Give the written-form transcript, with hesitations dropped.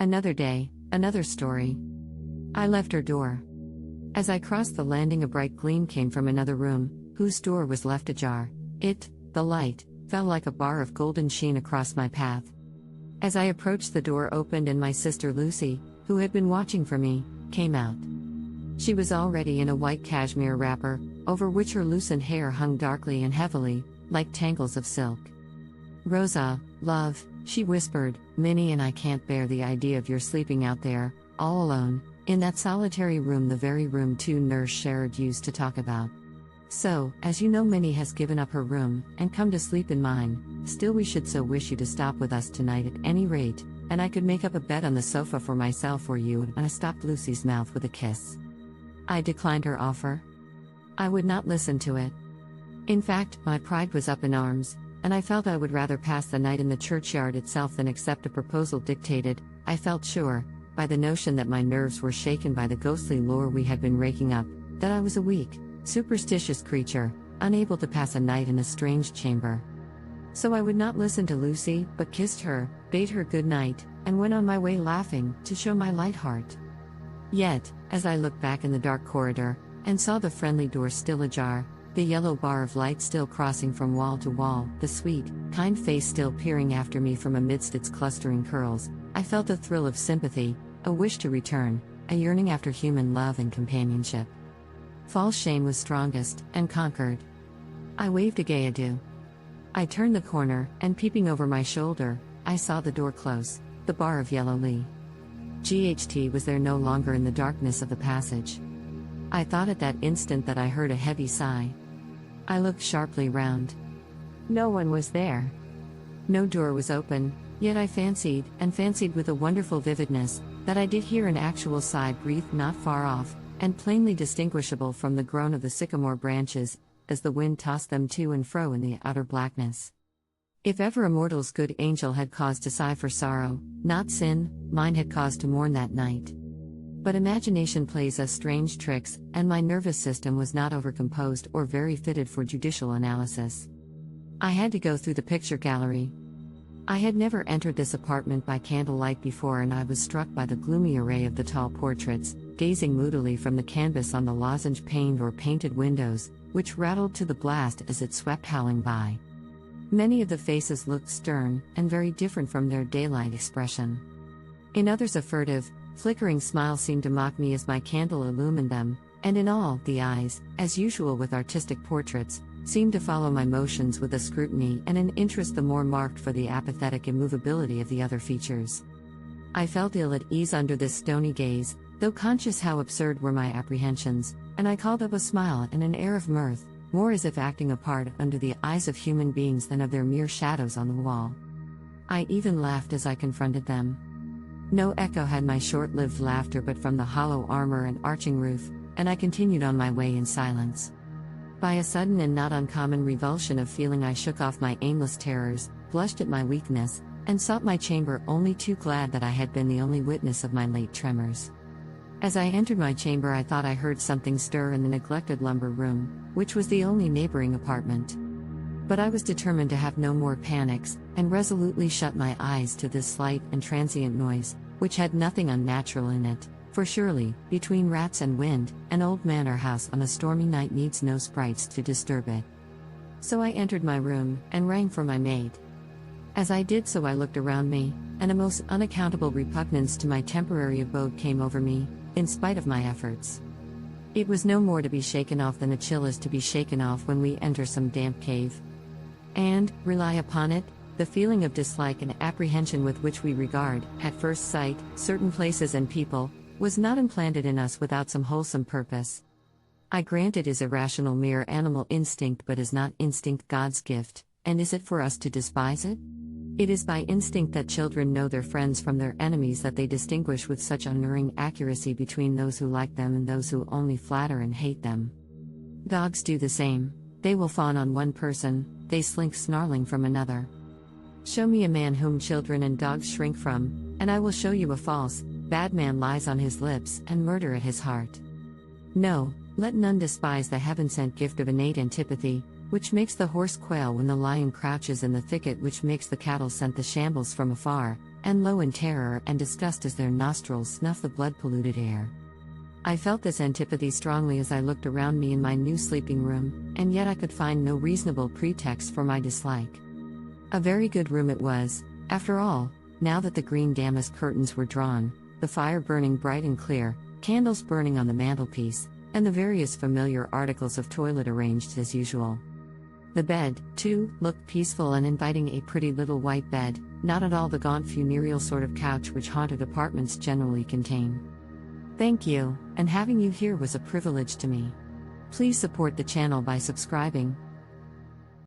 Another day, another story. I left her door. As I crossed the landing, a bright gleam came from another room, whose door was left ajar. The light, fell like a bar of golden sheen across my path. As I approached, the door opened and my sister Lucy, who had been watching for me, came out. She was already in a white cashmere wrapper, over which her loosened hair hung darkly and heavily, like tangles of silk. "Rosa, love," she whispered, "Minnie and I can't bear the idea of your sleeping out there, all alone, in that solitary room, the very room two nurse Sherrod used to talk about. So, as you know, Minnie has given up her room, and come to sleep in mine. Still, we should so wish you to stop with us tonight at any rate, and I could make up a bed on the sofa for myself or you." And I stopped Lucy's mouth with a kiss. I declined her offer. I would not listen to it. In fact, my pride was up in arms, and I felt I would rather pass the night in the churchyard itself than accept a proposal dictated, I felt sure, by the notion that my nerves were shaken by the ghostly lore we had been raking up, that I was a weak, superstitious creature, unable to pass a night in a strange chamber. So I would not listen to Lucy, but kissed her, bade her good night, and went on my way laughing, to show my light heart. Yet, as I looked back in the dark corridor, and saw the friendly door still ajar, the yellow bar of light still crossing from wall to wall, the sweet, kind face still peering after me from amidst its clustering curls, I felt a thrill of sympathy, a wish to return, a yearning after human love and companionship. False shame was strongest, and conquered. I waved a gay adieu. I turned the corner, and peeping over my shoulder, I saw the door close, the bar of yellow lee. GHT was there no longer in the darkness of the passage. I thought at that instant that I heard a heavy sigh. I looked sharply round. No one was there. No door was open, yet I fancied, and fancied with a wonderful vividness, that I did hear an actual sigh breathed not far off, and plainly distinguishable from the groan of the sycamore branches, as the wind tossed them to and fro in the outer blackness. If ever a mortal's good angel had cause to sigh for sorrow, not sin, mine had cause to mourn that night. But imagination plays us strange tricks, and my nervous system was not overcomposed or very fitted for judicial analysis. I had to go through the picture gallery. I had never entered this apartment by candlelight before, and I was struck by the gloomy array of the tall portraits, gazing moodily from the canvas on the lozenge-paned or painted windows, which rattled to the blast as it swept howling by. Many of the faces looked stern, and very different from their daylight expression. In others a furtive, flickering smile seemed to mock me as my candle illumined them, and in all, the eyes, as usual with artistic portraits, seemed to follow my motions with a scrutiny and an interest the more marked for the apathetic immovability of the other features. I felt ill at ease under this stony gaze, though conscious how absurd were my apprehensions, and I called up a smile and an air of mirth, more as if acting a part under the eyes of human beings than of their mere shadows on the wall. I even laughed as I confronted them. No echo had my short-lived laughter but from the hollow armor and arching roof, and I continued on my way in silence. By a sudden and not uncommon revulsion of feeling I shook off my aimless terrors, blushed at my weakness, and sought my chamber, only too glad that I had been the only witness of my late tremors. As I entered my chamber, I thought I heard something stir in the neglected lumber room, which was the only neighboring apartment. But I was determined to have no more panics, and resolutely shut my eyes to this slight and transient noise, which had nothing unnatural in it, for surely, between rats and wind, an old manor house on a stormy night needs no sprites to disturb it. So I entered my room, and rang for my maid. As I did so, I looked around me, and a most unaccountable repugnance to my temporary abode came over me, in spite of my efforts. It was no more to be shaken off than a chill is to be shaken off when we enter some damp cave. And, rely upon it, the feeling of dislike and apprehension with which we regard, at first sight, certain places and people, was not implanted in us without some wholesome purpose. I grant it is irrational mere animal instinct, but is not instinct God's gift, and is it for us to despise it? It is by instinct that children know their friends from their enemies, that they distinguish with such unerring accuracy between those who like them and those who only flatter and hate them. Dogs do the same. They will fawn on one person, they slink snarling from another. Show me a man whom children and dogs shrink from, and I will show you a false, bad man lies on his lips and murder at his heart. No, let none despise the heaven-sent gift of innate antipathy, which makes the horse quail when the lion crouches in the thicket, which makes the cattle scent the shambles from afar, and low in terror and disgust as their nostrils snuffed the blood-polluted air. I felt this antipathy strongly as I looked around me in my new sleeping room, and yet I could find no reasonable pretext for my dislike. A very good room it was, after all, now that the green damask curtains were drawn, the fire burning bright and clear, candles burning on the mantelpiece, and the various familiar articles of toilet arranged as usual. The bed, too, looked peaceful and inviting, a pretty little white bed, not at all the gaunt funereal sort of couch which haunted apartments generally contain. Thank you, and having you here was a privilege to me. Please support the channel by subscribing.